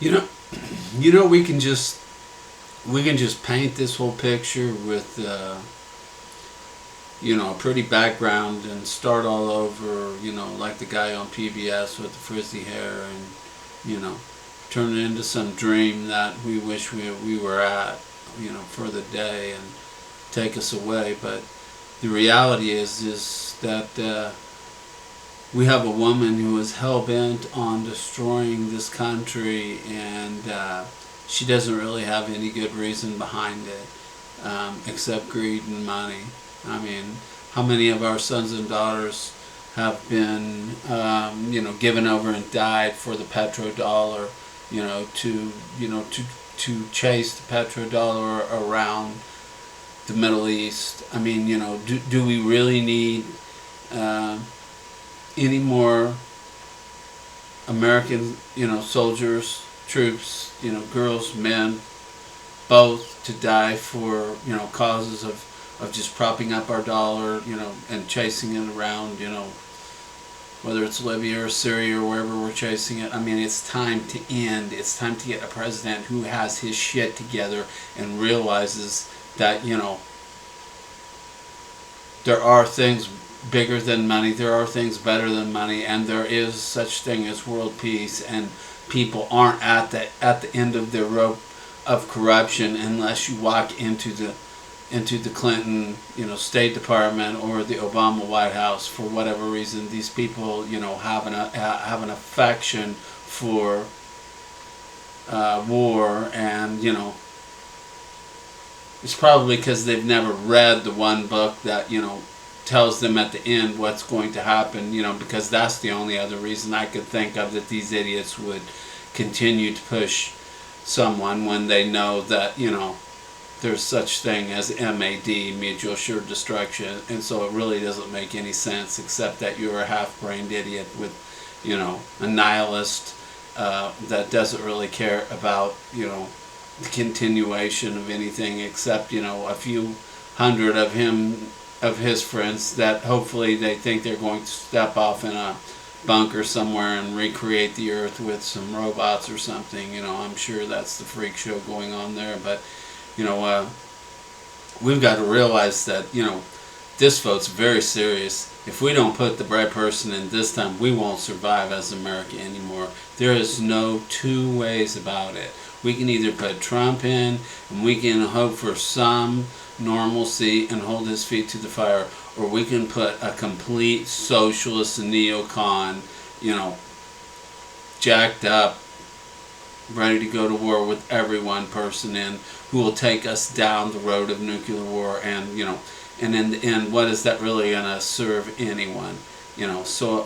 You know, we can just paint this whole picture with a pretty background and start all over. Like the guy on PBS with the frizzy hair, and turn it into some dream that we wish we were at. For the day and take us away. But the reality is that we have a woman who is hell bent on destroying this country, and she doesn't really have any good reason behind it, except greed and money. I mean, how many of our sons and daughters have been, given over and died for the petrodollar, to chase the petrodollar around the Middle East? I mean, do we really need uh, any more American, soldiers, troops, girls, men, both to die for, causes of just propping up our dollar, and chasing it around, whether it's Libya or Syria or wherever we're chasing it? I mean, it's time to end. It's time to get a president who has his shit together and realizes that, there are things bigger than money, there are things better than money, and there is such thing as world peace, and people aren't at the end of their rope of corruption unless you walk into the Clinton, State Department or the Obama White House. For whatever reason, these people, have an affection for war, and it's probably because they've never read the one book that, tells them at the end what's going to happen, because that's the only other reason I could think of that these idiots would continue to push someone when they know that, there's such thing as MAD, mutual assured destruction, and so it really doesn't make any sense except that you're a half-brained idiot with, a nihilist that doesn't really care about, the continuation of anything except, a few hundred of his friends that hopefully they think they're going to step off in a bunker somewhere and recreate the earth with some robots or something. I'm sure that's the freak show going on there, but we've got to realize that, this vote's very serious. If we don't put the right person in this time, we won't survive as America anymore. There is no two ways about it. We can either put Trump in and we can hope for some normalcy and hold his feet to the fire, or we can put a complete socialist neocon, jacked up, ready to go to war with every one person in, who will take us down the road of nuclear war, and and in the end, what is that really going to serve anyone? So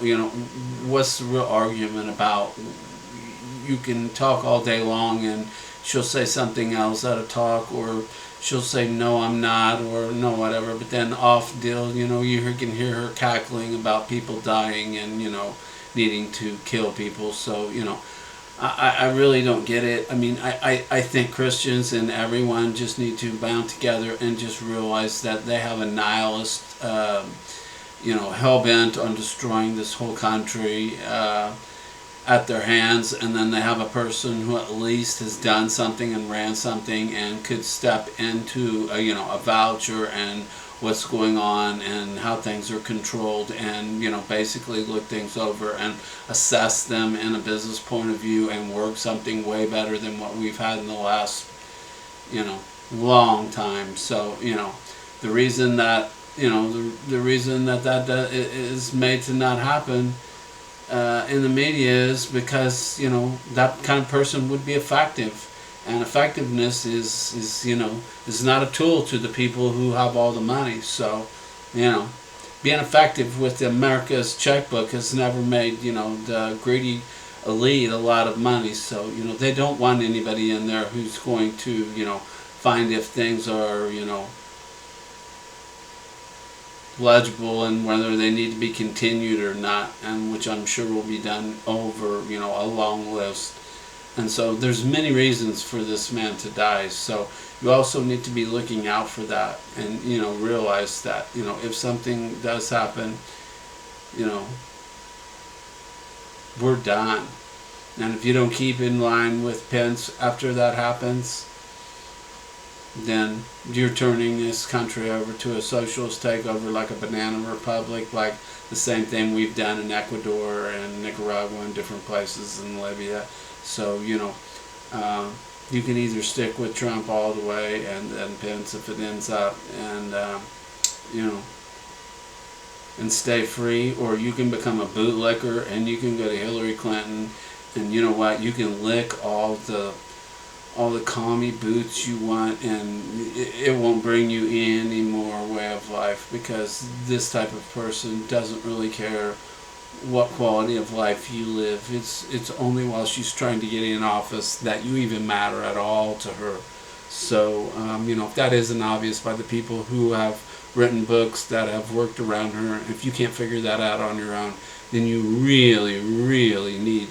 what's the real argument about? You can talk all day long, and she'll say something else out of talk, or she'll say no, I'm not, or no, whatever. But then off deal, you can hear her cackling about people dying and needing to kill people. So I really don't get it. I mean, I think Christians and everyone just need to bound together and just realize that they have a nihilist, hell bent on destroying this whole country at their hands, and then they have a person who at least has done something and ran something and could step into a voucher and what's going on and how things are controlled, and basically look things over and assess them in a business point of view and work something way better than what we've had in the last long time. So the reason that the reason that is made to not happen in the media is because that kind of person would be effective, and effectiveness is not a tool to the people who have all the money. So being effective with America's checkbook has never made the greedy elite a lot of money. So they don't want anybody in there who's going to find if things are legible and whether they need to be continued or not, and which I'm sure will be done over a long list. And so there's many reasons for this man to die. So you also need to be looking out for that, and realize that if something does happen, we're done. And if you don't keep in line with Pence after that happens, then you're turning this country over to a socialist takeover, like a banana republic, like the same thing we've done in Ecuador and Nicaragua and different places in Libya. So, you can either stick with Trump all the way and then Pence if it ends up, and and stay free, or you can become a bootlicker and you can go to Hillary Clinton, and you know what, you can lick all the commie boots you want, and it won't bring you any more way of life, because this type of person doesn't really care what quality of life you live. It's only while she's trying to get in office that you even matter at all to her. So if that isn't obvious by the people who have written books that have worked around her, if you can't figure that out on your own, then you really, really need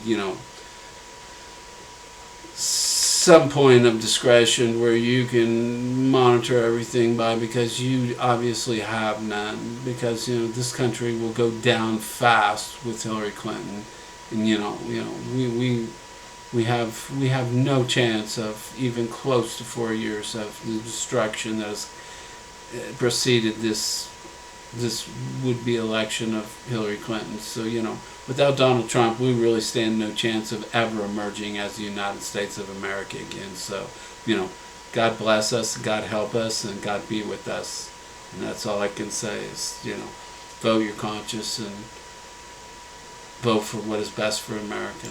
some point of discretion where you can monitor everything by, because you obviously have none, because this country will go down fast with Hillary Clinton, and we have no chance of even close to 4 years of the destruction that has preceded this would-be election of Hillary Clinton. So without Donald Trump, we really stand no chance of ever emerging as the United States of America again. So, God bless us, God help us, and God be with us. And that's all I can say is, vote your conscience and vote for what is best for America.